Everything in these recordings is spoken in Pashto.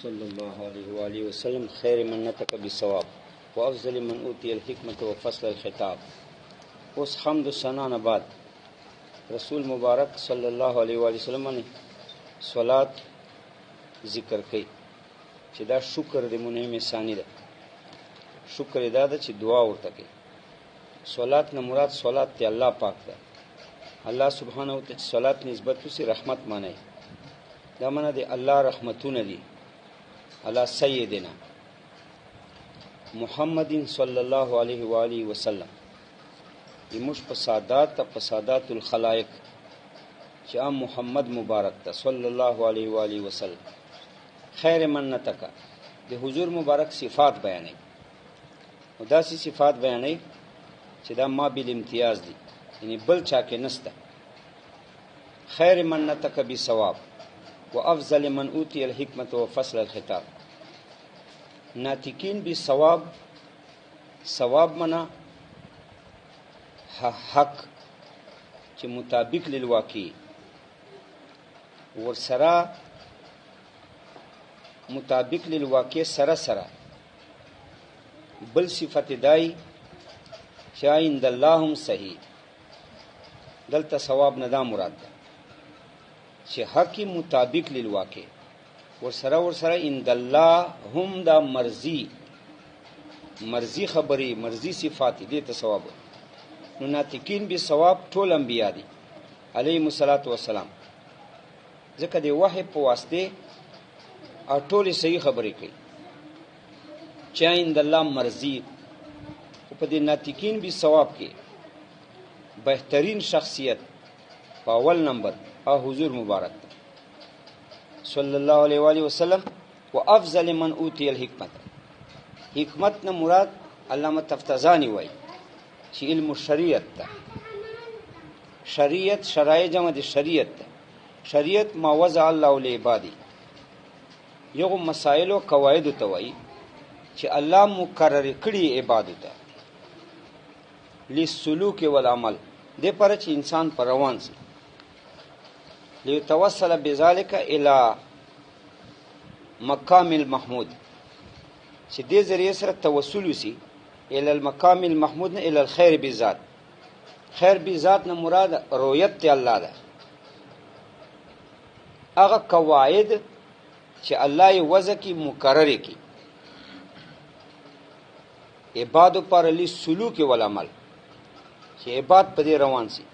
صلی الله علیه و آله وسلم خیر من نطق بالصواب وافضل من اوتی الحکمت وفصل الخطاب. اوس حمد و ثنا نه بعد رسول مبارک صلی الله علیه و آله وسلم باندې صلات ذکر کوي چې دا شکر د منعم ثانی ده. شکر دا ده چې دعا ورته کوي. صلات نه مراد صلات ته الله پاک ده. الله سبحانه و تعالی صلات نسبت وسی رحمت معنی دا معنی دی الله رحمتونه دي علی سیدنا محمد صلی الله علیه و آله وسلم. یمش په سادات الخلائق چې محمد مبارک ته صلی الله علیه و آله وسلم خیر من نتکا د حضور مبارک صفات بیانې او داسې صفات بیانې چې دا ما بیل امتیاز دي، یعنی بل چا کې نسته. خیر من نتکا بثواب وافضل من اوتی الحکمت وفصل الخطاب. ناطقین بثواب، ثواب منا حق چې مطابق للواقع ورسره مطابق للواقع سره سره بل صفت دای چې عند الله هم صحیح. دلته ثواب نه دا مراد ده چې حق مطابق للواقع ورسره عند الله هم دا مرضی خبري مرضی صفات دي ته ثواب. نو ناطقین به ثواب ټول انبیا دي علیهم الصلاۃ والسلام، ځکه د وحی په واسطه او ټول صحیح خبرې کوي چې عند الله مرضی. په دې ناطقین به ثواب کې بهترین شخصیت په اول نمبر او حضور مبارک صلی الله علیه و آله وسلم. وافضل من اوتی الحکمت، حکمت نه مراد علامه تفتزانی وای چې علم شریعت ده. شریعت شرایع جمع د شریعت ده. شریعت ما وضع الله لعبادی، یو مسائل او قواعد ته وای چې الله مقرر کړی عبادت ته لسلوک والعمل دې پر چې انسان پر روان شي. ليتوصل بذلك الى مقام المحمود، چې دې ذریعہ سره توسل وسی الى المقام المحمود نه الى الخير بذات. خیر بذات نه مراد رؤیت ته الله ده. هغه قواعد چې الله یې وضع کی مقرر کی عبادت پر لی سلوک ول عمل، چې عبادت په دې روان شي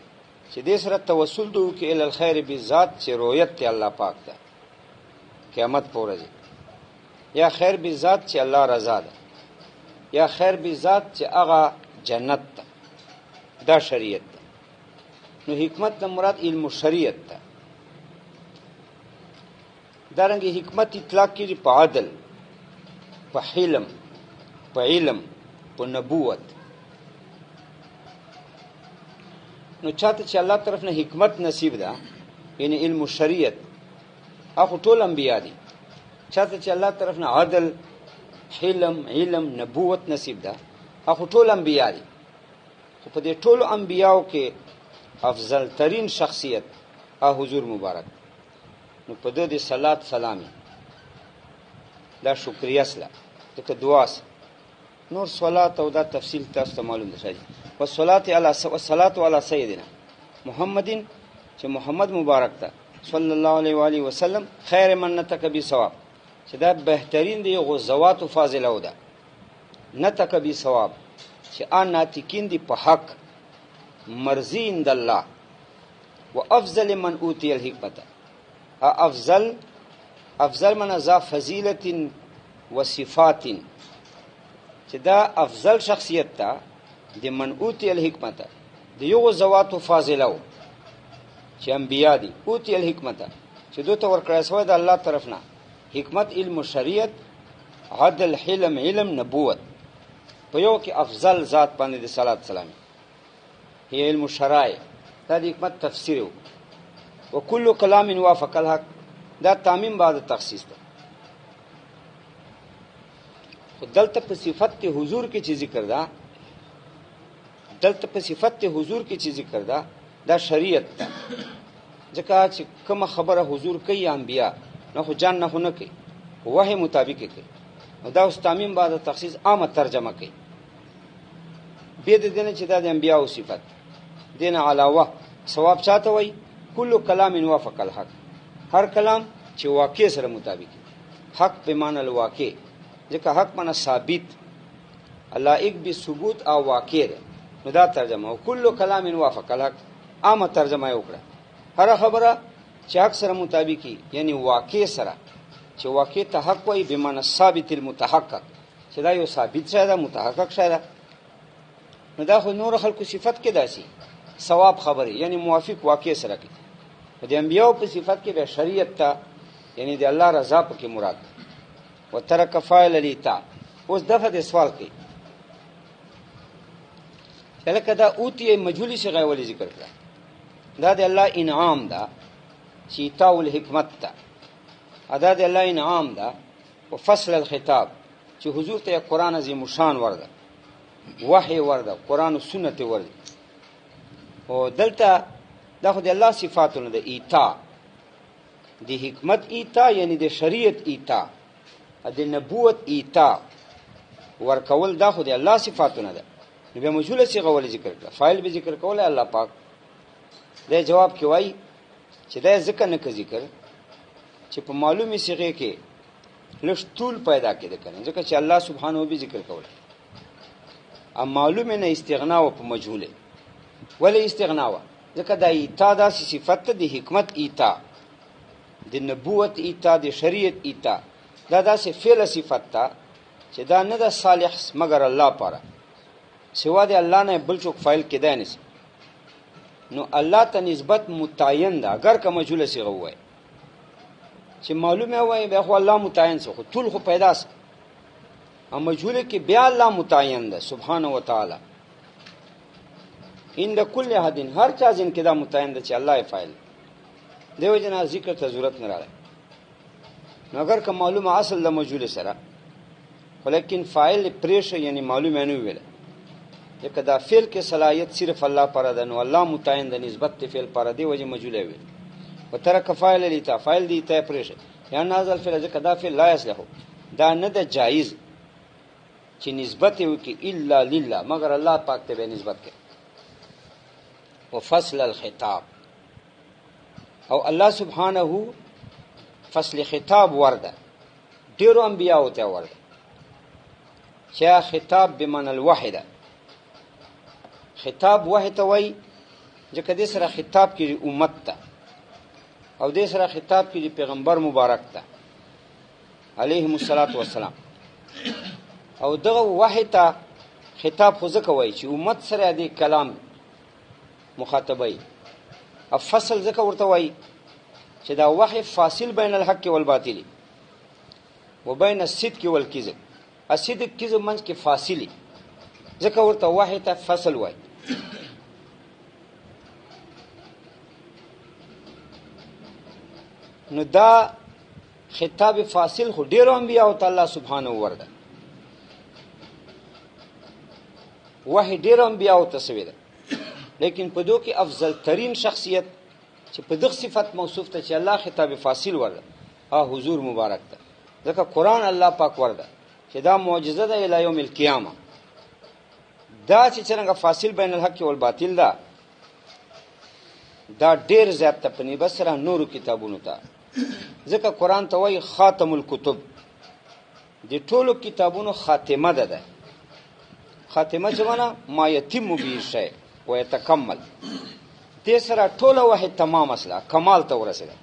چې دې سره توسل دوه کې ال الخير بذات چې رؤیت ته الله پاک ده قیامت پورې، یا خیر بذات چې الله رضا ده، یا خیر بذات چې هغه جنت ده. دا شریعت ده. نو حکمت نه مراد علم شریعت ده. دارنګه حکمت اطلاق کیږي په عدل، په حلم، په علم، په نبوت. نو چاته چې الله طرف نه حکمت نصیب ده یعنی علم شریعت، هغه ټول انبیا دي. چاته چې الله طرف نه عدل، حلم، علم، نبوت نصیب ده هغه ټول انبیا دي. خو په دې ټول انبیاو کې افضل ترین شخصیت حضور مبارک. نو په دې صلات سلامي دا شکریا سره ته دعا سره نور صلات او دا تفصیل تاسو ته معلوم ده. والصلاه علی سیدنا محمدin چې محمد مبارک ته صلی الله علیه و آله وسلم خیر من نتک بثواب، چې دا بهترین دی غزوات فاضله وده نتک بثواب چې ان ناتقین دی په حق مرضی عند الله. وافضل من اوتی الحکمت، افضل من ذا فضیلت و صفات، چې دا افضل شخصیت ته د من اوتی الحکمت د یو زوات فاضله چې انبیا دي. اوتی الحکمت چې دوی ته ورکړی شوی د الله طرف نه حکمت، علم شریعت، عدل، حلم، علم، نبوت. په یو کې افضل ذات باندې د صلات سلام هي علم شرایع. دا د حکمت تفسیر وکل کلام وافق الحق. دا تعمیم بعد تخصیص ده. دلته په صفت حضور کې چې ذکر ده، دلته په صفت حضور کې چې ذکر ده دا شریعت ده. ځکه چې کوم خبره حضور کوي انبیا نه خو جان نه کوي، وحی مطابق کوي. دا اوس تعمیم بعد تخصیص عامه ترجمه کوي. به د دینه چې دا د انبیاء صفت دین علاوه ثواب چاته وای؟ کل کلام وافق الحق، هر کلام چې واقع سره مطابق. حق به معنی الواقع، ځکه حق معنی ثابت، لائق به ثبوت او واقع ده. نو دا ترجمه او کل کلام وافق الحق عامه ترجمه یې وکړه. هر خبره چې حق سره مطابقي، یعنی واقع سره، چې واقع ته حق وای به معنی ثابت المتحقق، چې دا یو ثابت شای ده، متحقق شای ده. نو دا خو نور خلکو صفت کې داسي ثواب خبره، یعنی موافق واقع سره کوي. د انبیاء په صفت کې به شریعت ته، یعنی د الله رضا په کې مراد. وترک فاعل الیتا. اوس دغه د سوال کوي چې لکه دا اوتی مجهولی صيغه ولې ذکر کړه؟ دا د الله انعام ده چې ایتاء الحکمت ده. ادا د الله انعام ده او فصل الخطاب چې حضور ته قرآن عظیم شان ورده، وحی ورده، قرآن او سنت ورده. او دلته دا خو د الله صفاتونه ده. ایتاء د حکمت ایتاء، یعنی د شریعت ایتاء، د نبوت ایتاء ورکول، دا خو د الله صفاتونه ده. نو به مجهوله صيغه ولې ذکر کړه؟ فاعل به ذکر کوله الله پاک. دا جواب کې وایي چې دا ذکر نه کوي ذکر چې په معلومي صيغه کې لږ طول پیدا کړي کنه، ځکه چې الله سبحانه به ذکر کوله. ام معلومه نه استغنا او په مجهوله. ولې استغنا وا؟ ځکه دا ایتاء دا صفت د حکمت ایتاء، د نبوت ایتاء، د شریعت ایتاء. دا داسې فعل صفت تا چې دا نه د صالح مگر الله پاره، سوا د الله نه بل څوک فاعل کېدای نشي. نو الله ته نسبت متعین ده. اگر که مجهوله صيغه وای چې معلومه وای به خو الله متعین سو، خو طول خو پیدا سه. ام مجهوله کې بیا الله متعین ده سبحانه و تعالی. عند کل احد، هر چا ځین کې دا متعین ده چې الله فاعل. دیو جنا ذکر ته ضرورت نه راځي. نو اگر که معلومه اصل د مجهوله سره، ولیکن فاعل پریش یعنی معلومه نه ویل، ځکه دا فعل کې صلاحیت صرف الله پر ده. نو الله متعین ده نسبت فعل پر دی وجه مجهوله ویل. وترک فاعل لیتا، فاعل دی ته پریش یا نازل فعل، ځکه دا فعل لا یصلح، دا نه ده جایز چې نسبت یو کې الا لله، مگر الله پاک ته به نسبت کې. وفصل الخطاب، او الله سبحانه فصل خطاب ورده ډیرو انبیاء ته ورده، چې خطاب بمعنى الوحده. خطاب وحی ته وای، ځکه دې سره خطاب کې امت ته، او دې سره خطاب کې پیغمبر مبارک ته علیهم الصلاۃ والسلام. او دغه وحی ته خطاب خو ځکه وای چې امت سره دې کلام مخاطبای. او فصل ځکه ورته وای چې دا وحی فاصل بین الحق والباطل وبین الصدق والکذب. الصدق کذب منځ کې فاصله، ځکه ورته وحی ته فصل وای. نو دا خطاب فاصل خو ډیرو انبیاء او تعالی سبحانه ورده، وحی ډیرو انبیاء او تسوی ده. لیکن په دو کې افضل ترین شخصیت چې په دغه صفت موصوف ته چې الله خطاب فاصل ورده، حضور مبارک ده. ځکه قرآن الله پاک ورده چې دا معجزه ده الی یوم القیامه. دا چې څنګه فاصل بین الحق والباطل ده، دا ډیر زیات ته پنی بسره نورو کتابونو ته. ځکه قرآن ته وایي خاتم الکتب، د ټولو کتابونو خاتمه ده. خاتمه چې معنا ما یتم به شی و یتکمل، دې سره ټوله وحی تمام اصله کمال ته ورسېده.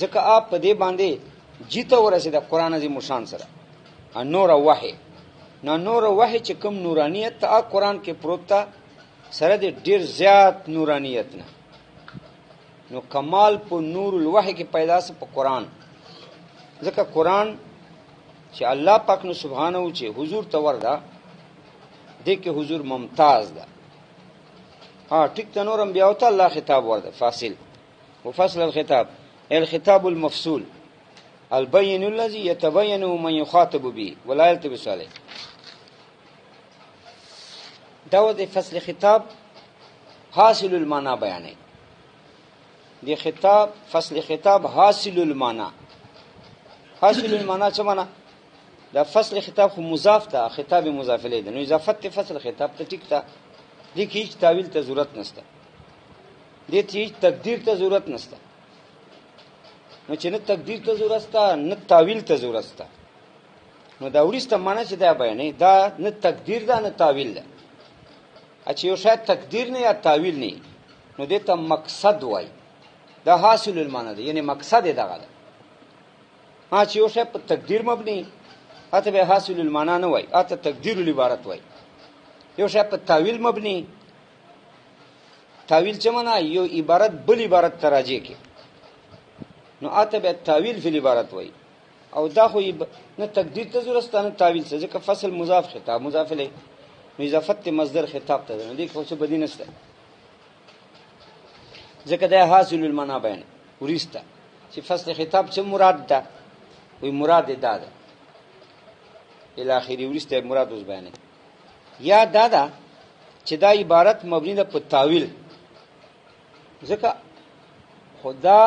ځکه آپ په دې باندې جیته ورسېده قرآن عظیم شان سره. نور وحی، نور وحی چې کوم نورانیت ته قرآن کې پروت تا سره دې ډیر زیات نورانیت نه. نو کمال په نور الوحی کې پیدا سه په قرآن. ځکه قرآن چې الله پاک نو سبحانه و چې حضور ته ورده، دې کې حضور ممتاز ده. ټیک ته نور انبیاء ته الله خطاب ورده فاصل. وفصل الخطاب الخطاب المفصول البين الذي يتبين من يخاطب به ولا يلتبس عليه. دا د فصل خطاب حاصل المعنى بیانې. دی خطاب فصل خطاب حاصل المعنى، حاصل المعنی څه معنا دا فصل خطاب خو مضاف ته خطاب مضاف الیه ده نو اضافت فصل خطاب ته ټیک ته دې کې هیڅ تعویل ته ضرورت نشته دې ته هیڅ تقدیر ته ضرورت نشته نو چې نه تقدیر ته ضرورت شته نه تعویل ته ضرورت شته نو دا وروسته معنا چې دا بیانې دا نه تقدیر ده نه تعویل ده چې یو شاید تقدیر نه یا تعویل نه نو دې ته مقصد وای دا حاصل المعنی ده یعنی مقصد یې دغه ده چې یو شاید په تقدیر مبني اته به حاصل المعنی نه وای اته تقدیر العبارت وای یو شاید په تعویل مبني تعویل څه معنا یو عبارت بل عبارت تراجه کې نو اته به تعویل فی العبارت وای او دا خو نه تقدیر ته ضرورت نه تعویل څه ځکه فصل مضاف خطاب مضاف الیه نو اضافت مصدر خطاب ته نه دي خو څه بدی نشته ځکه دا حاصل المعنی بیان ورسته چې فصل خطاب څه مراد ده وی مراد ده ده الی اخری ورسته مراد اوس بیان یا دا چې دا عبارت مبنی ده په تعویل ځکه خدا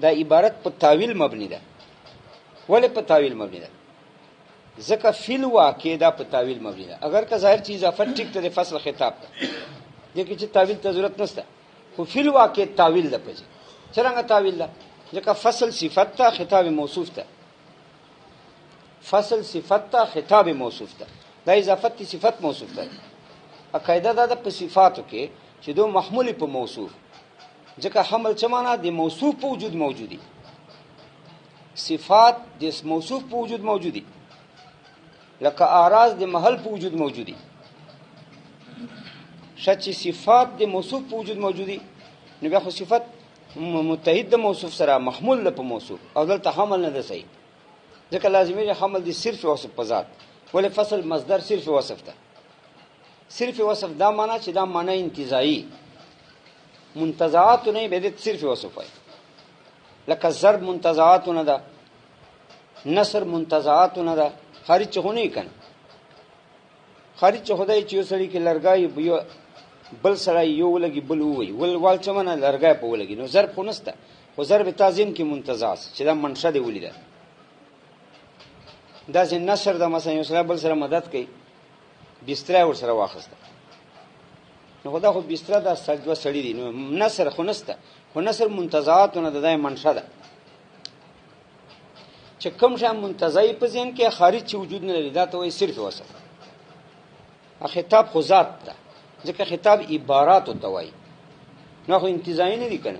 دا عبارت په تعویل مبنی ده ولې په تعویل مبنی ده ځکه فعل واقع دا په تعویل مبنی ده اگر که ظاهر چیز اضافت ټیک ته فصل خطاب ته دغه چې تعویل ته ضرورت نشته خو فعل واقع تعویل ده پځ څنګه تعویل ده ځکه فصل صفت ته خطاب موصوف ته فصل صفت ته خطاب موصوف ته دا اضافت صفت موصوف ته قاعده دا په صفاتو کې چې دو محمول په موصوف ځکه حمل څه معنا د موصوف په وجود موجودي صفات د موصوف په وجود موجودي لکه اعراض د محل په وجود موجودي شچ صفات د موصوف په وجود موجودي نو بیا خو صفت متحد د موصوف سره محمول په موصوف او دلته حمل نه ده صحیح ځکه لازمي حمل دي صرف وصف په ذات ولې فصل مصدر صرف وصف ده صرف وصف دا معنا چې دا معنا انتزاعي منتزعات نه به صرف وصف وي لکه ضرب منتزعات نه ده نصر منتزعات نه ده خارج چونه کن خارج چه خدای چې سړی کې لرګای بل سړی یو لګي بل وي ول وال چمنه لرګای په ولګي نو ضرب خو نسته خو ضرب تعظیم کې منتزع چې دا منشأ دی ولیده دا چې نصر د مثلا یو سره بل سره مدد کوي بستر ور سره واخسته نو خدا خو بستر دا سجده سړی دی نو نصر خو نسته خو نصر منتزعاتونه د دای منشأ ده چې کوم شی منتزعی په ذهن کې خارج چې وجود نه لري دا ته وایي صرف وصف خطاب خو ذات ده ځکه خطاب عبارات او توای نو خو انتزاعی نه دي کنه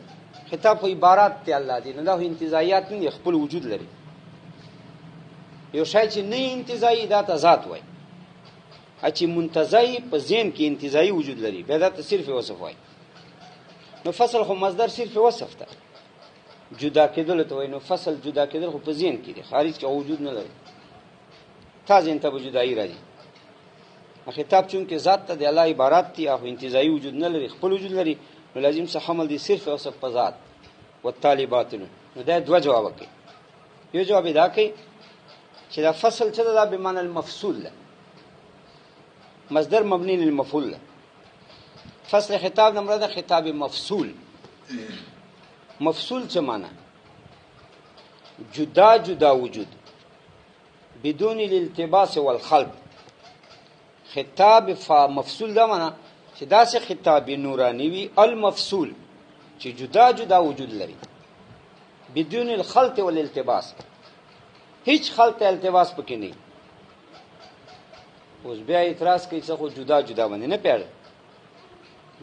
خطاب خو عبارات ته الله دی نه دا خو انتزاعیات نه خپل وجود لري یو شای چې نه انتزاعی دا ته ذات وای چې منتزعی په ذهن کې انتزاعی وجود لري بیا دا ته صرف وصف وای نو فصل خو مصدر صرف وصف ده جدا کېدل ته وای نو فصل جدا کېدل خو په ذهن کې دي خارج کې وجود نه لري تا ذهن ته جدایی راځي خطاب چون کې ذات ته د الله عبارت دي او انتزاعی وجود نه لري خپل وجود لري نو لازم څه حمل دي صرف وصف په ذات والطالبات نو دا دوه جواب کوي یو جواب دا کوي چې دا فصل څه ده به معنی المفصول ده مصدر مبني للمفعول فصل خطاب نمبر ده خطاب مفصول مفصول څه معنی جدا جدا وجود بدون الالتباس والخلط خطاب مفصول ده معنی چې دا سه خطاب نورانی وی المفصول چې جدا جدا وجود لري بدون الخلط والالتباس هیڅ خلط التباس پکې نه اوس بیا اعتراض کوي څه خو جدا جدا باندې نه پیړ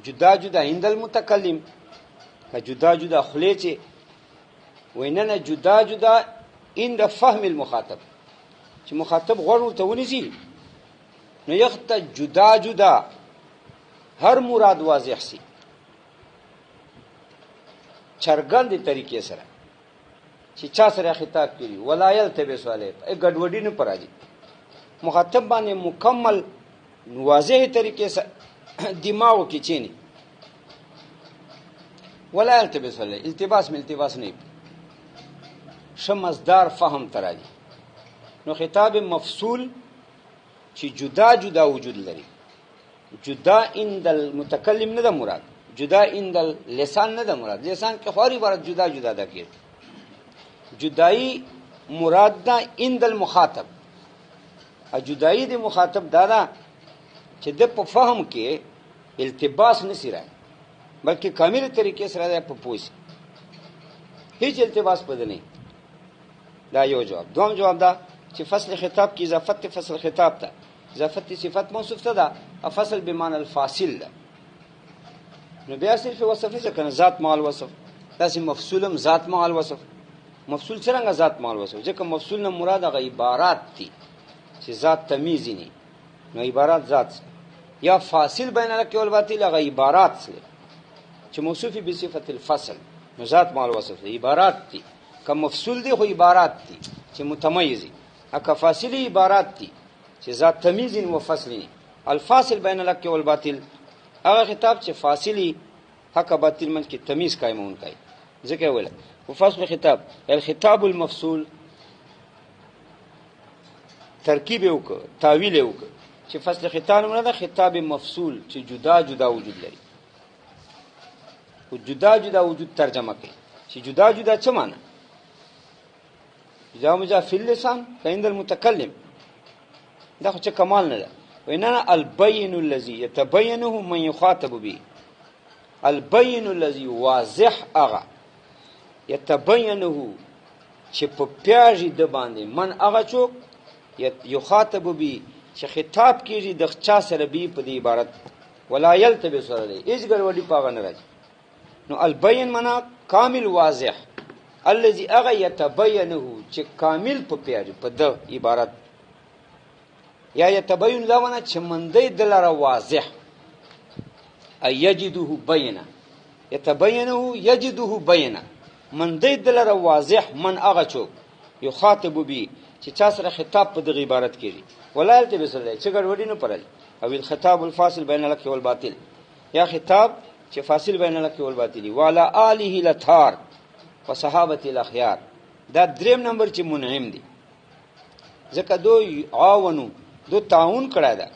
جدا جدا عند المتکلم که جدا جدا خلی چې ویننه جدا جدا عند فهم المخاطب چې مخاطب غوړ ورته ونیسي نو یخته جدا جدا هر مراد واضح سي چرګند طریقې سره چې چا سره خطاب کړي ولایل ته به سواله ګډوډی نه پراځي مخاطب باندې مکمل واضح طریقې سره دماغ کې چینی ولا التباس ولا التباس من التباس نه شمسدار فهم تراځي نو خطاب مفصول چې جدا جدا وجود لري جدا عند المتکلم نه ده مراد جدا عند اللسان نه ده مراد لسان کې خوري عبارت جدا جدا ده کې جدائی مراد دا عند المخاطب. جدائی د مخاطب دا چې د په فهم کې التباس نسی راځي بلکې کامل طریقې سره دا په پوښ هیڅ التباس پد نه. دا یو جواب. دوم جواب دا چې فصل خطاب کې اضافت فصل خطاب ته اضافت صفت موصوف ته دا فصل بمعنى الفاصل ده. نو بیا صرف وصف څه کنه ذات مع الوصف داسې مفصولم ذات مع الوصف. مفصول څنګه ذات مع الوصف ځکه مفصول نه مراد هغه عبارات دي چې ذات تمیز نه نو عبارات ذات یا فاصل بین الحق والباطل هغه عبارات سره چې موصوفی بصفت الفصل نو ذات مع الوصف عبارات دي. کوم مفصول دي خو عبارات دي چې متميزي هغه فاصله عبارات دي چې ذات تمیز و فصل نه. الفاصل بین الحق والباطل هغه خطاب چې فاصلی حق باطل من کې تمیز قائمون کوي ځکه ویل فصل خطاب الخطاب المفصول ترکیب یو ک تعویل یو ک چې فصل خطاب نه خطاب مفصول چې جدا جدا وجود لري او جدا جدا وجود ترجمه کوي چې جدا جدا څه معنی جدا مجا فی اللسان عند المتکلم دا خو چې کمال نه ده. وإننا البين الذي يتبينه من يخاطب به البين الذي واضح اغا يتبينه چې په پیاژي د باندې من اغا چوک يخاطب به چې خطاب کیږي د چا سره به په دې عبارت ولا يلتبس سره دی هیڅ ګډوډي پاغه نه راځي. نو البين معنا کامل واضح الذي اغا يتبينه چې کامل په پیاژي په د عبارت یا یتبین لونه چې مندې دلاره واضح یجده بینا یتبینه یجده بینا مندې دلاره واضح من هغه چوک یخاطب به چې چا سره خطاب په دغه عبارت کړي ولایل ته بسره چې ګډوډي نه پرل او الخطاب الفاصل بین الحق والباطل یا خطاب چې فاصل بین الحق والباطل وعلى آله الاطهار وصحابه الاخيار. دا دریم نمبر چې منعم دي ځکه دوی عاونو دو تعاون کړه دا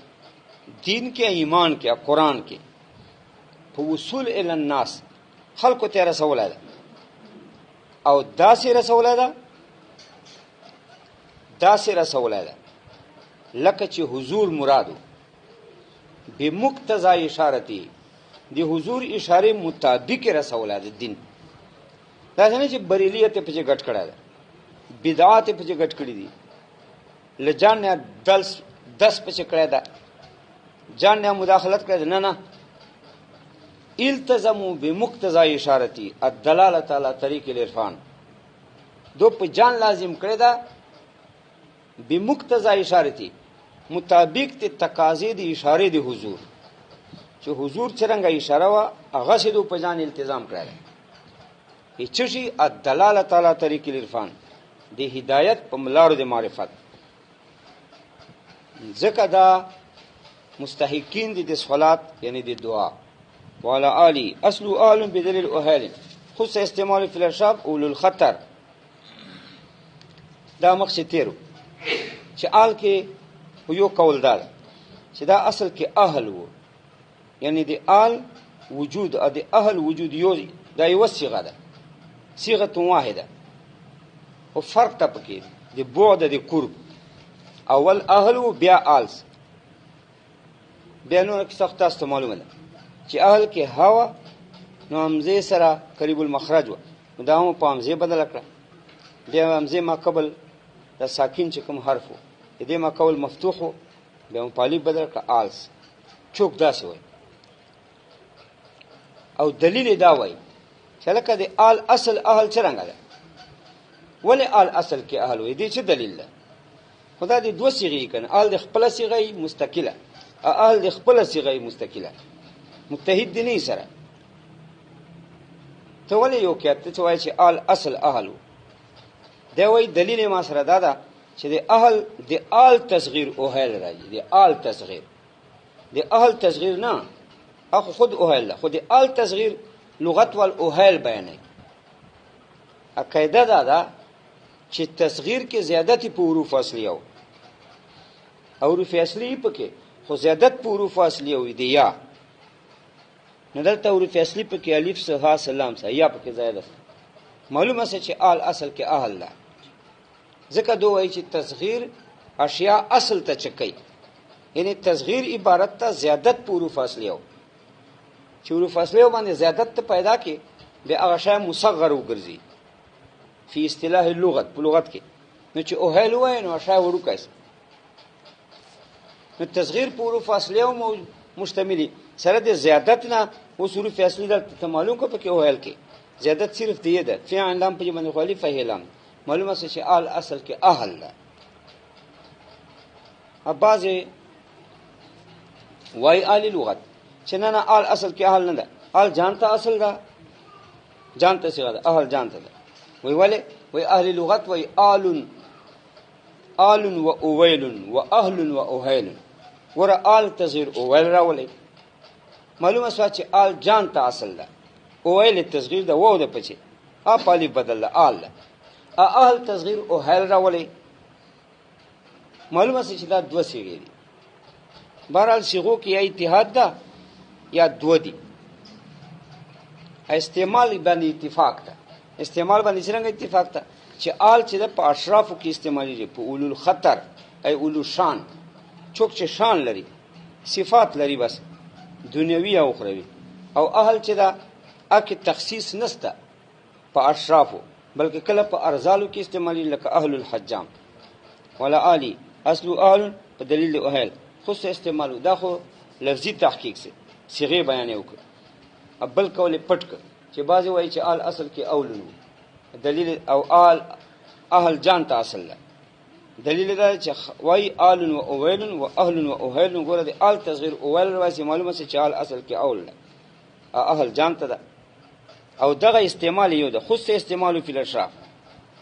دین کې ایمان کې قرآن کې په وصول ال الناس خلق ته رسول ده او داسې رسول ده لکه چې حضور مرادو به مقتضا اشارتی دی حضور اشاره مطابق رسول ده دین. دا څنګه چې بریلیت په چې غټ کړه ده بدعات په چې غټ کړی دي لجان نه دس په چکړه ده جان نه مداخلت کړه نه نه التزموا بمقتضى اشارتي الدلاله على طريق العرفان دو په جان لازم کړه ده بمقتضى اشارتي مطابق ته تقاضې دي اشاره دي حضور چې حضور څنګه اشاره وا هغه سي دو په جان التزام کړه ده هیڅ شي الدلاله على طريق العرفان دی هدایت په ملارو د معرفت ذکر دا مستحقین دی صلات یعنی دی دعا والا علی اصل عالم بدلیل اهل خص استعمال فی الارشاب اول الخطر. دا مقصد تیرو چې آل کې یو قول دار چې دا اصل کې اهل وو یعنی دی آل وجود ا دی اهل وجود یو دا یو صيغه ده صيغه واحده او فرق ته پکې دی بعد دی قرب اول اهل بیا آلس بیا نو کې سخت است معلومه ده چې اهل کې هوا نو همزه سره قریب المخرج و دا هم په همزه بدل کړه بیا همزه ما قبل د ساکن چې کوم حرف و دې ما قول مفتوح و بیا په الف بدل کړه آلس چوک داسې وای او دلیل دا وای چې لکه د آل اصل اهل څنګه ده ولی آل اصل کې اهل وای دې څه دلیل ده خدا دې دوه صيغې کنه آل د خپل صيغې مستقله آل د خپل صيغې مستقله متحد دي نه سره ته ولی یو کې ته وای چې آل اصل اهلو دا وای دلیل ما سره دا ده چې د اهل د آل تصغیر اوهل راځي د آل تصغیر د اهل تصغیر نه اخو خود اوهل خود د آل تصغیر لغت وال اوهل بیانې عقیده دا چې تصغیر کې زیادتی په حروف اصلي او حروف اصلي پکې خو زیادت په حروف اصلي او دی یا نه دلته حروف اصلي پکې الف سه سلام سه یا پکې زیادت معلومه سه چې آل اصل کې اهل ده ځکه دوی وایي چې تصغیر اشیاء اصل ته چکی، یعنی تصغیر عبارت ته زیادت په حروف اصلیو، چې حروف اصلیو باندې زیادت ته پیدا کې بیا هغه شی مصغر وګرځي فی اصطلاح اللغت، په لغت کې. نو چې اوهیل وایي نو شی وړوکی سي. نو تصغیر په حروف اصلیو مشتملی سره د زیادت نه اوس حروف اصلي دلته معلوم کو پکې اوهیل کې زیادت صرف دی ده فعل لام په باندې خالی فعلام معلومه چې آل اصل کې اهل ده. بعضې وای آل لغت چې نه آل اصل کې اهل نه ده، آل جانته اصل ده، جانته صيغه ده، اهل جانته ده. وای ولې وای اهل لغت وای آل و اویل و اهل و اوهیل، ور آل تصغیر اویل راولي معلومه شوه چې آل جانته اصل ده، اویل تصغیر ده، وو ده پچې پالی بدل ده آل ده، اهل تصغیر اوهیل راولي معلومه چې دا دوه صيغې دي. بهرحال صيغو کې یا اتحاد ده یا دو دي. استعمال باندې اتفاق ده، استعمال باندې څنګه اتفاق ده چې آل چې په اشرافو کې استعمالېږي، په اولو الخطر ای اولو شان، څوک چې شان لري صفات لري بس دنیوي او اخروی. او اهل چې دا اکه تخصیص نسته په اشرافو بلکې کله په ارزالو کې استعمالېږي، لکه اهل الحجام ولا آلی اصل اهل په دلیل اوهیل خصوص استعمالو. دا خو لفظي تحقیق سي صيغه بیان وکړه. ابل کول پټ ک چې بعضی وایي چې آل اصل کې اولو دلیل او آل اهل جان ته اصل ده. دلیل دا چې وایي آل و اویل و اهل و اوهیل، ګوره د آل تصغیر اویل وایي معلومه چې آل اصل کې اول ده، اهل جان ته ده. او دغه استعمال یو ده خصوص استعمالو فی الاشراف،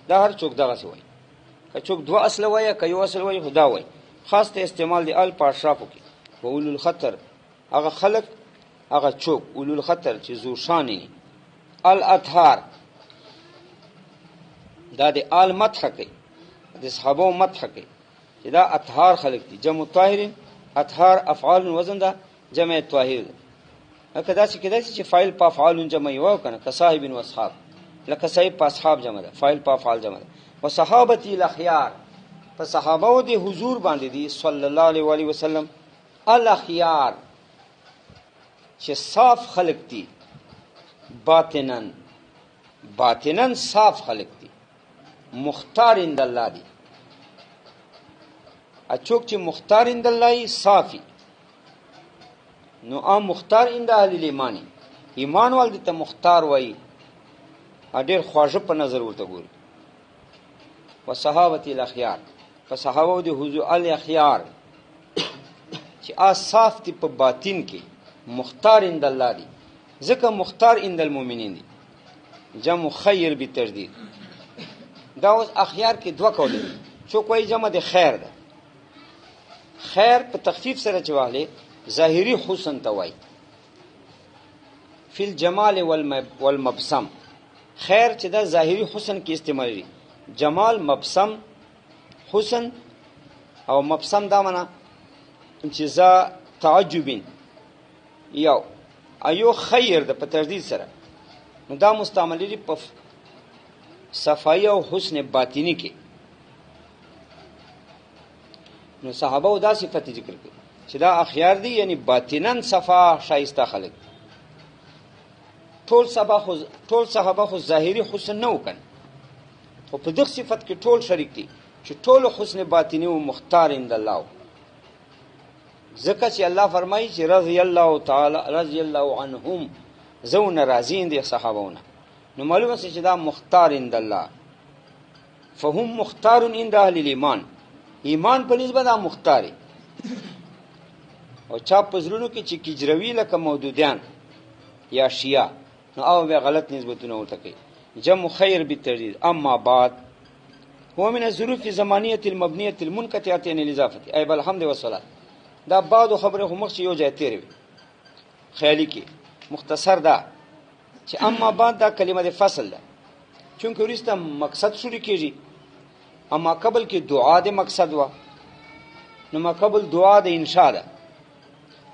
دا هر څوک دغه څه وایي، که څوک دوه اصل وایي که یو اصل وایي خدا وایي. خاص ته استعمال دی آل په اشرافو کې و اولو الخطر، هغه خلق هغه څوک اولو الخطر چې ذو شان الاطهار، دا د آل مدح کوي، د صحابه مدح کوي چې دا اطهار خلق دي. جمع طاهر، اطهار افعال وزن ده، جمع طاهر ده. لکه داسې کېدای شي چې فاعل په افعال جمع یو کنه که صاحب و اصحاب، لکه صاحب په اصحاب جمع ده، فاعل په افعال جمع ده. و صحابتی الاخيار، په صحابه او د حضور باندې دي صلی الله علیه وسلم الاخيار چې صاف خلق دي، باطنن صاف خلق دي، مختار اند الله دي. اچوک چې مختار اند الله صافي، نو ام مختار اند اهل الایمان، ایمان والد ته مختار وای، ډېر خواږه په نظر ورته ګوري. و صحابه الاخيار، په صحابه د حضور الاخيار چې صاف دي په باطن کې، مختار اند الله دي. ځکه مختار اند المؤمنین دي، جمع خیر بالتجدید. دا اوس اخیار کې دوه قول دي، څوک وایي جمع د خیر ده، خیر په تخفیف سره چواله ظاهری حسن ته وایي، فی الجمال والمبسم. خیر چې دا ظاهری حسن کې استعمالي، جمال مبسم حسن او مبسم دا معنا چې ذا تعجب یو ایو خیر ده په تجدید سره، نو دا مستعمل دي په صفای او حسن باطنی کې. نو صحابه او دا صفت ذکر کړي چې دا اخیار دي، یعنی باطنن صفا شایسته خلق. ټول صحابه خو ظاهری حسن نه وکړ، خو په دغه صفت کې ټول شریک دي چې ټول حسن باطنی او مختار اند الله. ځکه چې الله فرمایي چې رضی الله تعالی رضی الله عنهم، زون راضین دي صحابهونه، نو معلومه چې دا مختار اند الله. فهم مختار اند اهل الایمان، ایمان په نسبت دا مختاري. او چا پزرونو کې چې کجروی لکه مودودیان یا شیعه، نو او به غلط نسبتونه ورته کوي. جمع خیر بالتجدید. اما بعد هو من الظروف الزمانيه المبنيه المنقطعه عن الاضافه اي بالحمد والصلاه. دا بعض خبره هم چې یو ځای تیروي خیالي کې مختصر ده چې اما بعد دا کلمه د فصل ده، چونکه ورسته مقصد شروع کیږي. اما قبل کې دعا د مقصد وا، نو ما قبل دعا د انشاء ده.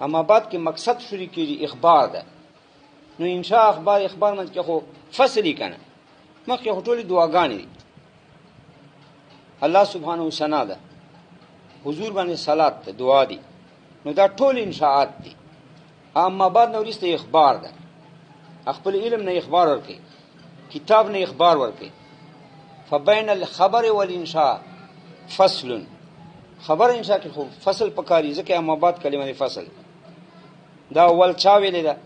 اما بعد کې مقصد شروع کیږي اخبار ده، نو انشاء اخبار من کې خو فصلی کنه، مخکې ټولې دعاګانې دي. الله سبحانه ثنا ده، حضور باندې صلات ده، دعا دي، نو دا ټول انشاءات دي. اما بعد نو وروسته اخبار ده، خپل علم نه اخبار ورکي، کتاب نه اخبار ورکي. فبین الخبر والانشاء فصل، خبر انشاء کې خو فصل پکاري، ځکه اما بعد کلمه فصل دا اول چا ویلې ده،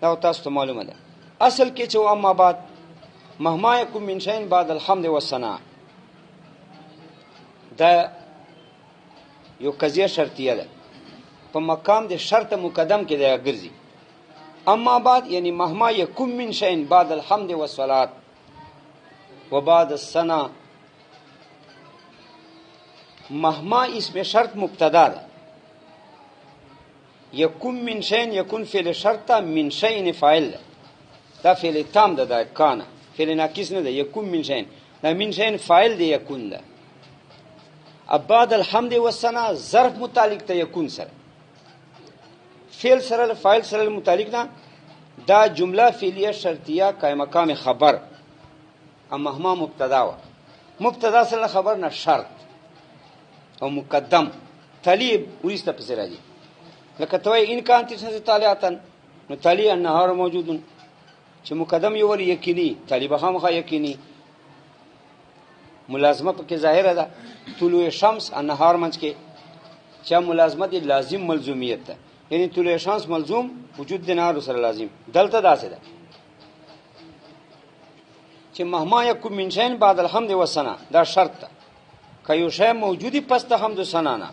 دا تاسو ته معلومه ده. اصل کې چې اما بعد مهما یکم من شیء بعد الحمد والثناء، دا یو قضیه شرطیه ده، په مقام د شرط مقدم کې ده ګرځي. اما بعد یعنی مهما یکم من شیء بعد الحمد والصلاه وبعد الثناء، مهما اسم شرط مبتدا ده، یکم من شیء یکون فعل شرط، من شیء فاعل ده، دا فعل تام ده، دا کان فعل ناقص نه ده. یکم من شیء، دا من شیء فاعل ده یکون ده. بعد الحمد والثناء ظرف متعلق ته یکون سره، فعل سره فاعل سره متعلق نه، دا جمله فعلیه شرطیه قائم مقام خبر. اما مهما مبتدا و، مبتدا سره خبر نه شرط او مقدم طلیب ورسته پسې راځي. لکه توي ان كانت طالعتن، نو طالع النهار موجود، چې مقدم یو ور یقیني، طالب خامخا یقیني، ملازمه پکې ظاهره ده. طلوع شمس النهار منځ کې چې ملازمت لازم ملزومیت ده، یعنی طلوع شمس ملزوم، وجود د نهار سره لازم. دلته داسې ده چې مهما یکم من شیء بعد الحمد والثناء، دا شرط ده. که یو شی موجودی پس ته حمد و ثنا نه،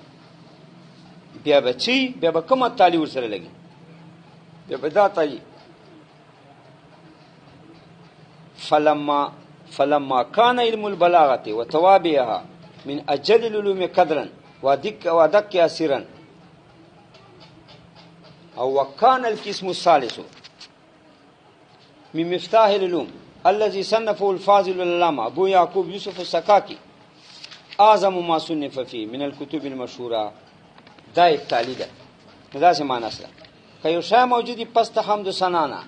بیا بچی بیا به کومه تعالی ورسره لګي، بیا به دا تعالی. فلما كان علم البلاغه وتوابعها من اجل العلوم قدرا ودق اسرا، او وكان القسم الثالث من مفتاح العلوم الذي صنفه الفاضل العلامه ابو يعقوب يوسف السقاقي اعظم ما صنف فيه من الكتب المشهوره. دا التالي ده، دا څه معنی سره که یو شی موجودی پس ته حمد و ثنا نه،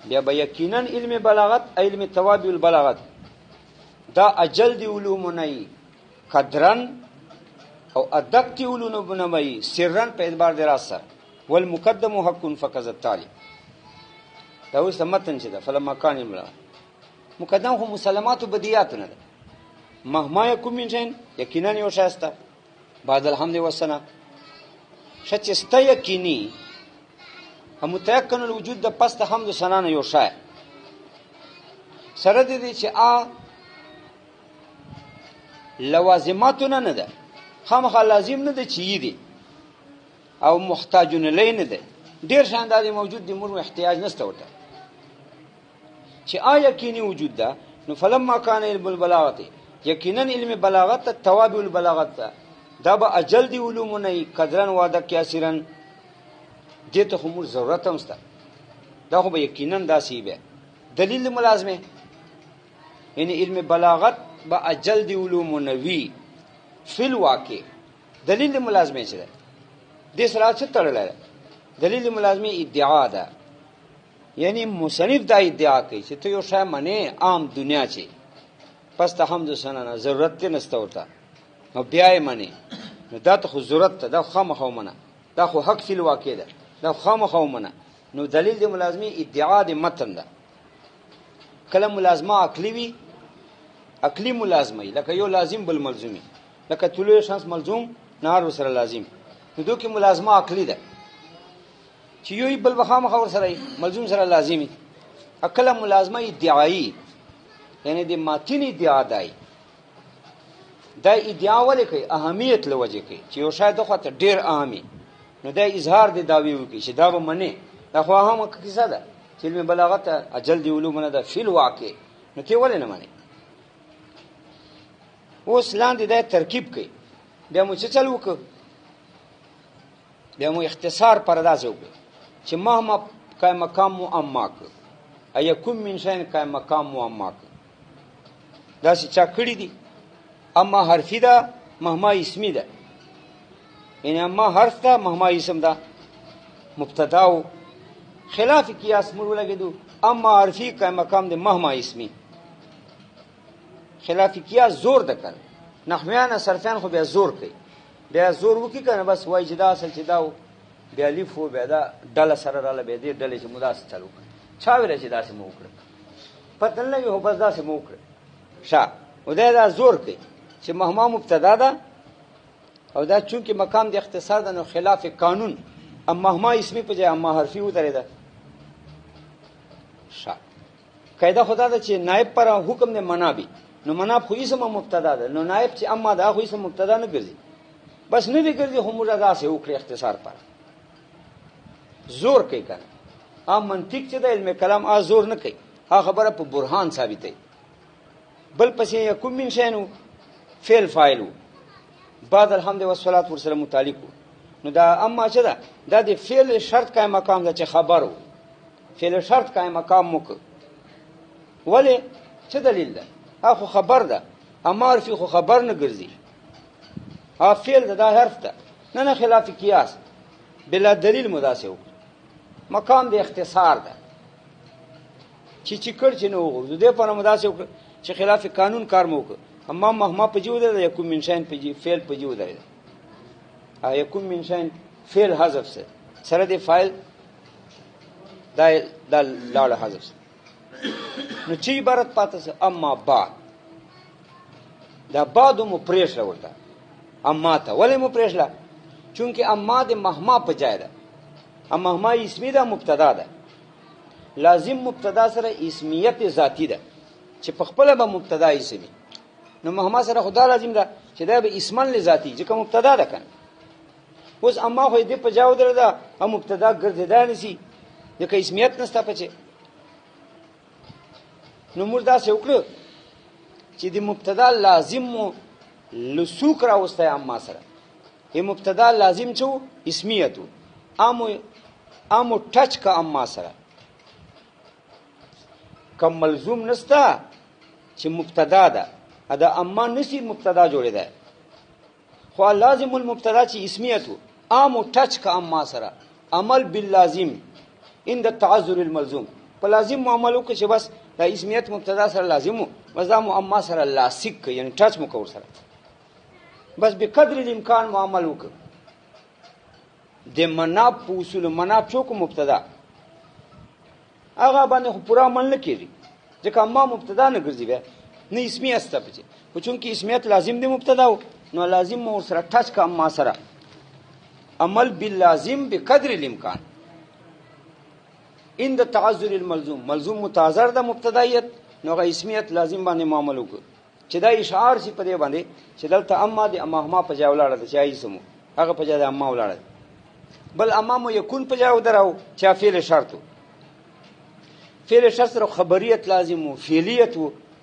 بیا به یقینا علم بلاغت، علم توابع البلاغت، دا اجل دی علوم نه قدرن او ادق دی علوم نه وي سرن په اعتبار دراسه. والمقدم حق فقط التالي، دا اوس متن چې ده. فلما كان الملا مقدم هم مسلمات و بدیات نه ده. مهما یکم من شیء یقینا یو شاسته بعد الحمد والثناء، شچست یقینی هم متيقن الوجود د پس ته حمد و ثنا نه یو شای سره دي چې لوازماتونه نه ده، خامخا لازم نه ده چې دي او محتاجون الیه نه ده. ډیر شانداري موجود دي، موږ احتیاج نشته ورته چې یقیني وجود ده. نو فلما كان علم البلاغه، یقینا علم بلاغت توابع البلاغت، دا به اجل دی علوم نه قدرن واده کیاسرن، دته خمور ضرورت هم ست، دا خو به یقینا داسې به دلیل ملازمه، یعنی علم بلاغت با اجل دی علوم نوی فی الواقع. دلیل ملازمه څه ده؟ دې سره څه تړلای؟ دلیل ملازمه ادعا ده، یعنی مصنف دا ادعا کوي چې ته یو شی منې عام دنیا چې پس ته حمد و ثنا نه ضرورت نشته ورته، نو بیا یې منې، نو دا ته خو ضرورت ته، دا خامخا ومنه، دا خو حق فی الواقع ده، دا خامخا ومنه. نو دلیل د ملازمه ادعا د متن ده. کله ملازمه عقلی وي، عقلی ملازمه لکه یو لازم بل ملزومی، لکه طلوع شمس ملزوم نهار سره لازم، نو دوی کې ملازمه عقلی ده چې یو بل بخامخ ور سره ملزوم سره لازمی. اکله ملازمه ادعایی، یعنی د ماتن ادعا دی، دا ادعا ولې کوي؟ اهمیت لوجه کوي چې یو شاید خو ته ډیر اهمي، نو دا اظهار دی داوی وکي چې دا به منی. دا خو هم کیسه ده چې علم بلاغت اجل دی علوم نه ده فی الواقع، نو ته ولې نه منی؟ اوس لاندې دا ترکیب کوي، بیا مو څه چلو وکړو، بیا مو اختصار پرداز وکړو چې مهما قائم مقام معما ک ايکم من شین قائم مقام معما ک. دا چې چا کړی دي اما حرفی ده مهما اسمی ده، یعنی اما حرف ده مهما اسم ده مبتدا او خلاف قیاس مر ولګیدو. اما حرفی قائم مقام ده مهما اسمی، خلاف قیاس زور ده کړ، نحویان صرفیان خو بیا زور کوي، بیا زور وکړي که نه بس وایي چې دا اصل چې دا و بیا الف و بیا دا ډله سره راله بیا دې ډلې چې مو داسې چل وکړه. چا ویله چې داسې مو وکړه؟ پته نه لګي خو بس داسې مو وکړه. ښه او دی دا زور کوي چې مهما مبتدا ده او دا چونکې مقام د اختصار ده نو خلاف قانون اما مهما اسمی په ځای اما حرفي ودرېده. ښه قاعده خدا ده چې نائب پر حکم نه منابي، نو مناب خو اسم مبتدا ده، نو نائب چې اما دا خو اسم مبتدا نه ګرځي، بس نه دی ګرځي خو موږ داسې وکړي اختصار پر زور کوي کنه. ا منطق چې د علم کلام ا زور نه کوي، ها خبره په برهان ثابتې. بل پسې یکم من شینو فعل فاعل بعد الحمد والصلاه ورسره متعلق، نو دا اما چې دا د فعل شرط قائم مقام ده چې خبرو فعل شرط قائم مقام موک. ولی څه دلیل ده؟ خو خبر ده، اما عرفي خو خبر نه ګرځي، ها فعل ده دا حرف ده، نه خلاف قیاس بلا دلیل مداسه مقام د اختصار ده چې کړ چې نو وګورځو دې په مداسه چې خلاف قانون کار مو وکړ. اما مهما پجو ده یکم من شین پجی فعل پجو ده یکم من شین فعل حذف سره د فاعل دا لاړه حذف نو چې عبارت پاتې سه اما بعد. دا بعد مو پریښله ورته اما ته. ولې مو پریښله؟ چونکه اما د مهما په ځای ده، اما مهما اسمی ده مبتدا ده، لازم مبتدا سره اسمیت ذاتی ده چې په خپل به مبتدا اسمی، نو مهما سره خدا لازم ده چې دا به اسمن لذاتی چې کوم مبتدا ده کنه. اوس اما خو دې په ځای ودرې ده هم مبتدا ګرځیدا نسی ځکه اسمیت نسته پچې. نو موږ دا څه وکړو چې د مبتدا لازم مو لسوک راوسته اما سره. ای مبتدا لازم چو اسمیتو امو ټچ کا اما سره کم ملزوم نستا چې مبتدا ده ادا اما نسی مبتدا جوړه ده، خو لازم المبتدا چې اسمیتو امو ټچ کا اما سره عمل باللازم ان د تعذر الملزوم په لازم معاملو کې چې بس دا اسمیت مبتدا سره لازمو بس دا اما سره لاسق یعنی ټچ مو کور سره بس بقدر الامکان معامل وکړه. د مناب په اصول مناب چوک مبتدا هغه باندې خو پورا عمل نه کیږي ځکه اما مبتدا نه ګرځي بیا نه اسمی استه پچې خو چونکې اسمیت لازم دی مبتدا نو لازم مو سره ټچ کا اما سره عمل باللازم بقدر الامکان ان د تعذر الملزوم ملزوم متعذر د مبتدایت نو غ اسمیت لازم باندې معامل وکړه چې دا اشعار سی په دې باندې چې دلته اما د اما په ځای ولاړه ده چې ایسمو هغه په ځای د اما ولاړه بل اما مو یکون په ځای ودراو چې فعل شرط فعل شرط سره خبریت لازم او فعلیت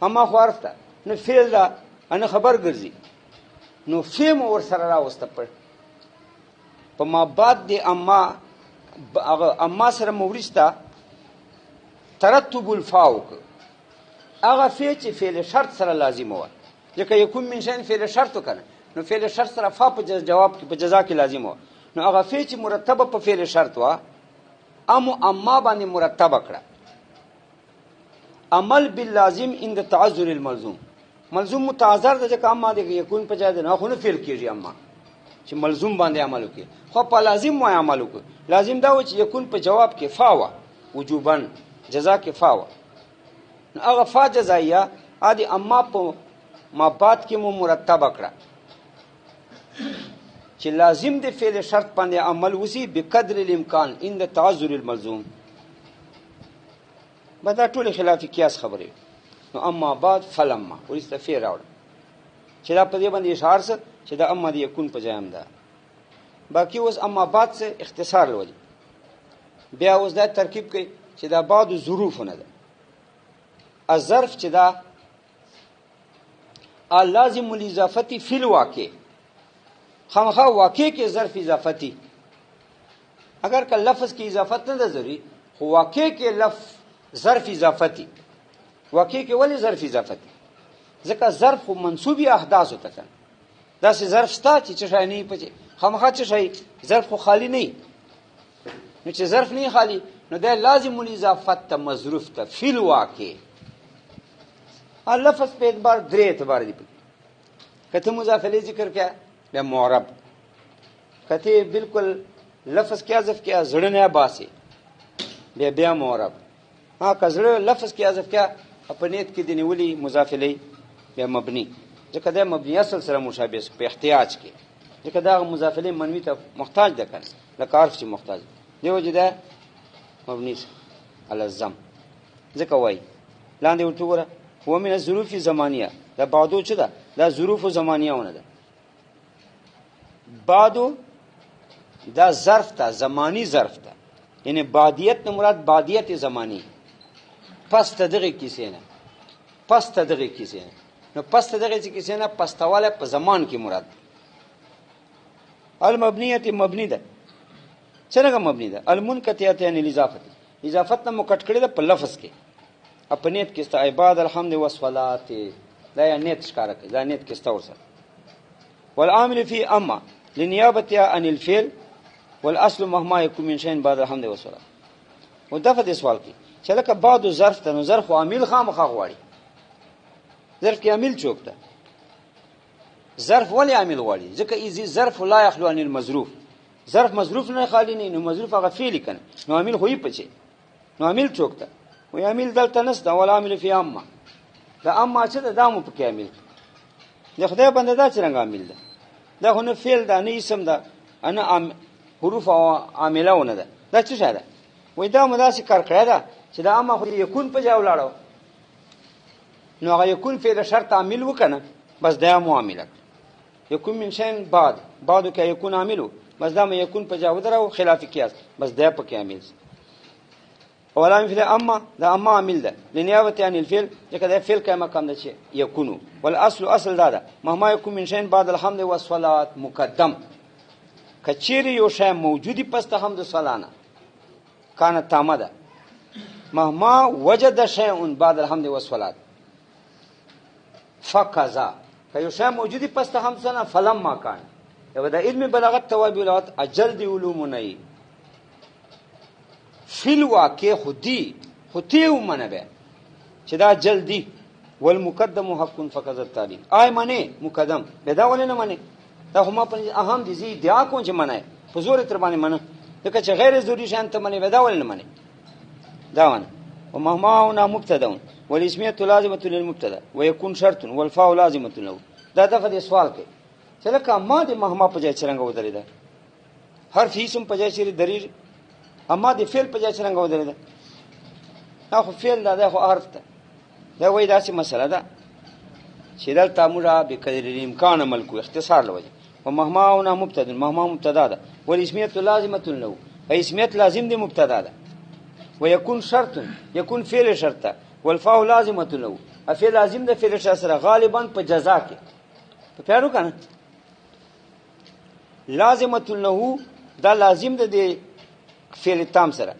اما خو عرفته نو فعل دا انا خبر ګرځي نو فهم ور سره راوسته په ما بعد د اما سره مورستا ترتب الفاوق هغه چې فعل شرط سره لازم و ځکه یکون من شین فعل شرط کنه نو فعل شرط سره فا په جواب کې په جزا کې لازم و نو هغه چې مرتبه په فعل شرط وا اما باندې مرتبه کړه عمل باللازم عند تعذر الملزوم ملزوم متعذر ده ځکه اما د یکون په ځای نه خو نه فعل کیږي اما چې ملزوم باندې عمل وکړي خو په لازم وای عمل وکړي لازم دا و چې یکون په جواب کې فا وا وجوبا جزا کې فا وا هغه فا جزایه ادي اما په ما بعد کې مو مرتبه کړه چې لازم د فعل شرط باندې عمل وسی بقدر الامکان ان د تعذر الملزوم بدا ټول خلاف قیاس خبره نو اما بعد فلما ورسته فعل راوړ چې دا په دې باندې اشاره څه چې دا اما د یکون په ځای هم ده باقی اوس اما بعد څه اختصار لولي بیا اوس دا ترکیب کوي چې دا بعد ظروف نه ده الظرف چې دا لازم الاضافتی فی الواقع خامخا واقع کې ظرف اضافتی اگر که لفظ کی اضافت نه ده ضروری خو واقع کې لفظ ظرف اضافتی واقع کې ولی ظرف اضافتی ځکه ظرف خو منصوبی احداث ته کنه دا سه ظرف ستا چې شای نه پچې خامخا چې شای ظرف خو خالی نه نو چې ظرف نه خالی نو دا لازم الاضافت ته مظروف ته فی الواقع لفظ په اعتبار درې اعتبار دی کته مضاف الیه ذکر کیا بیا معرب، کته بالکل لفظ کې حذف کیا زړه نه باسي بیا معرب. ها کزړه لفظ کې حذف کیا په نیت کې د نیولي مضاف الیه بیا مبني، ځکه دا مبني اصل سره مشابه په احتیاج کې، ځکه دا مضاف الیه منوي ته محتاج ده کنه، لکه عرف چې محتاج دیو جدا مبني علی الضم. ځکه وای لاندې ورته وره هو من الظروف زمانیه، دا بعدو څه ده؟ دا ظروف زمانیه ونه ده. بعدو دا ظرف ته زمانی ظرف ته، یعنی بعدیت نه مراد بعدیت زمانی، پس ته دغه کیسې نه، پس ته دغه کیسې نه، نو پس ته دغه کیسې نه پس تواله په زمان کې مراد. المبنیه مبنی ده، څنګه مبنی ده؟ المنقطعه یعنی الاضافه، اضافت نه مکټ کړی ده په لفظ کې، په نیت کې است عباد الحمد والصلات، دا یا نیت ښکارا کوي، دا نیت کې است ورسره. والعامل فی اما لنیابه عن الفعل والاصل مهما يكون من شيء بعد الحمد والصلات. ودفع دې سوال کې چې لکه بعد ظرف ته، نو ظرف عامل خامخا غواړي، ظرف کې عامل چوک ده، ظرف ولی عامل غواړي؟ ځکه ایزي ظرف لا يخلو عن المظروف، ظرف مظروف نه خالی نه، نو مظروف هغه فعل کنه، نو عامل خو یې پچې، نو عامل چوک ده، وی عامل دلته نشته. ولا عامل فی اما، دا اما چې دا مو پکې عامل د خدای بنده دا څنګه عامل ده؟ دا خو نه فعل ده نه اسم ده، انا حروف عاملونه ده، دا څه شاده؟ وای دا مداسي کار کړی ده چې دا اما خو یکون په ځای ولاړو، نو هغه یکون فعل شرط عامل وکنه، بس دا معامله یکون من شین بعدو کې یکون عاملو، بس دا مې یکون په ځای ودرو خلاف قیاس، بس دا پکې عامل. ولا مثل اما، دا اما عامل ده لنیابه عن الفعل، ځکه دا فعل کې مقام ده چې یکونو، والاصل اصل دا ده مهما یکون من شین بعد الحمد والصلات مقدم، کچیر یو شی موجودی پس ته حمد صلانه کانه تامه ده، مهما وجد شیء بعد الحمد والصلات فقزا، که یو شی موجودی پس ته حمد صلانه فلم ما کان، یو دا علم بلاغت توابلات اجل دی علوم نه فیل واقع خودی ومنه به چې دا جلدی والمقدم حق فقط التالي آی منه مقدم بدا ولې نه منه؟ دا هم په اهم دي زی ادعا کوم چې منه په زور تر باندې منه، دغه چې غیر ضروري شان ته منه بدا ولې نه منه؟ دا ونه ومهما هنا مبتدا والاسميه لازمه للمبتدا ويكون شرط والفاء لازمه له. دا دغه سوال کوي چې لکه ما د مهما په ځای څنګه ودرېده، حرف اسم په ځای چې درې، اما د فعل په ځای څنګه ودرېده؟ دا خو فعل ده، دا خو حرف ده. دا وایي داسې مسله ده چې دلته موږ به قدر الامکان عمل کوو، اختصار لوجه. ومهما هنا مبتدا، مهما مبتدا ده، والاسميه لازمه له، اسميه لازم دي مبتدا ده، ويكون شرط، يكون فعل شرط، والفاء لازمه له، فعل لازم ده فعل شرط سره غالبا په جزا کې په پیارو کنه لازمه له، دا لازم ده دی فعل تام سره،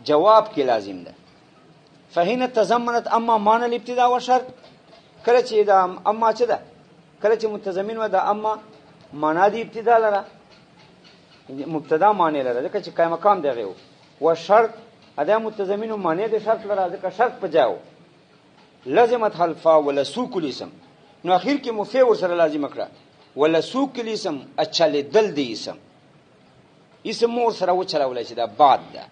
جواب کې لازم ده. فهنا تضمنت اما معنى الابتداء والشرط، کله چې دا اما څه ده؟ کله چې متضمن و دا اما معنا دی ابتدا لره، مبتدا معنی لره، ځکه چې قائم مقام دی غو، و شرط ادا متضمن و معنی دی شرط لره، ځکه شرط په جاو لازمت الفا ولا سوق الاسم، نو اخر کې مفعول ور سره لازم کړه، ولا سوق الاسم اچل دل دی اسم مور سره و چلول چې دا بعد ده،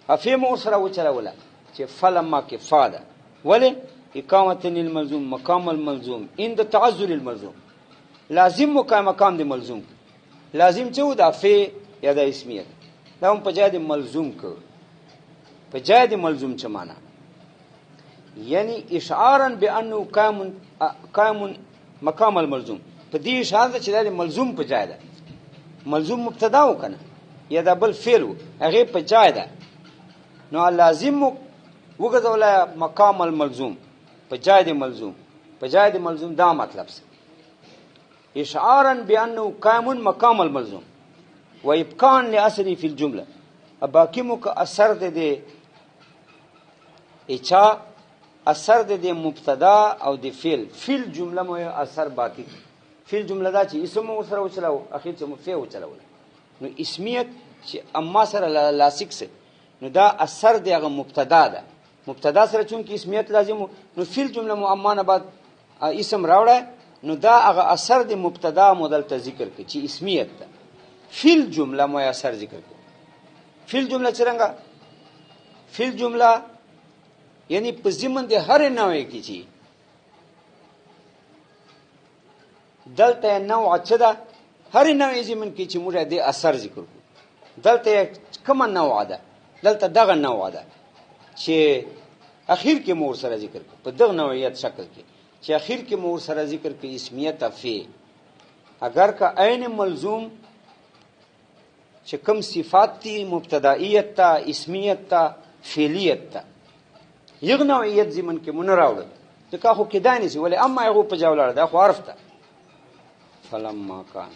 افی مور سره و چلول چې فلما کې فاده، ولی اقامه الملزوم مقام الملزوم عند تعذر الملزوم، لازم مقام دی ملزوم، لازم چې و دا فی یا د اسمیه، دا هم په جای د ملزوم کو، په جای د ملزوم چې معنا یعنی اشعارا بانه قائم مقام الملزوم، په دې اشاره چې د ملزوم په جای ده، ملزوم مبتدا وکنه یا د بل فعل هغه په جای ده، نو لازم وګذول مقام الملزوم په جای د ملزوم، په جای د ملزوم، دا مطلب څه اشعارا بانه قائم مقام الملزوم وابقاء لاثر في الجمله، باقی مو که اثر ده اچا اثر ده مبتدا او د فعل جمله مو اثر باقی، فعل جمله دا چې اسم مو سره وچلاو اخر چې مفعول وچلاو، نو اسمیت چې اما سره لاسک سه، نو دا اثر دغه مبتدا ده، مبتدا سره چون کې اسمیت لازم، نو فعل جمله مؤمنه بعد اسم راوړه، نو دا هغه اثر د مبتدا مدلته ذکر کړي چې اسمیت ده. فیل جمله مو اثر ذکر کړي. فیل جمله څنګه؟ فیل جمله یعنی په ضمن د هر نوع کې چې دلته نوع څه ده، هر نوع ضمن کې چې موږ د اثر ذکر کوو. دلته کومه نوع ده؟ دلته دغه نوع ده چې اخیر کې مور سره ذکر کوي په دغه نوعیت شکل کې چې اخیر کې مور سره ذکر کوي اسمیت فی. اگر که عین ملزوم چې کوم صفات دي مبتدائیت تا اسمیت تا فعلیت تا یغ نوعیت زمن کې مون راوړل ځکه خو کې دانی سي ولی اما یغه په جوړه ده خو عرف ته. فلما کان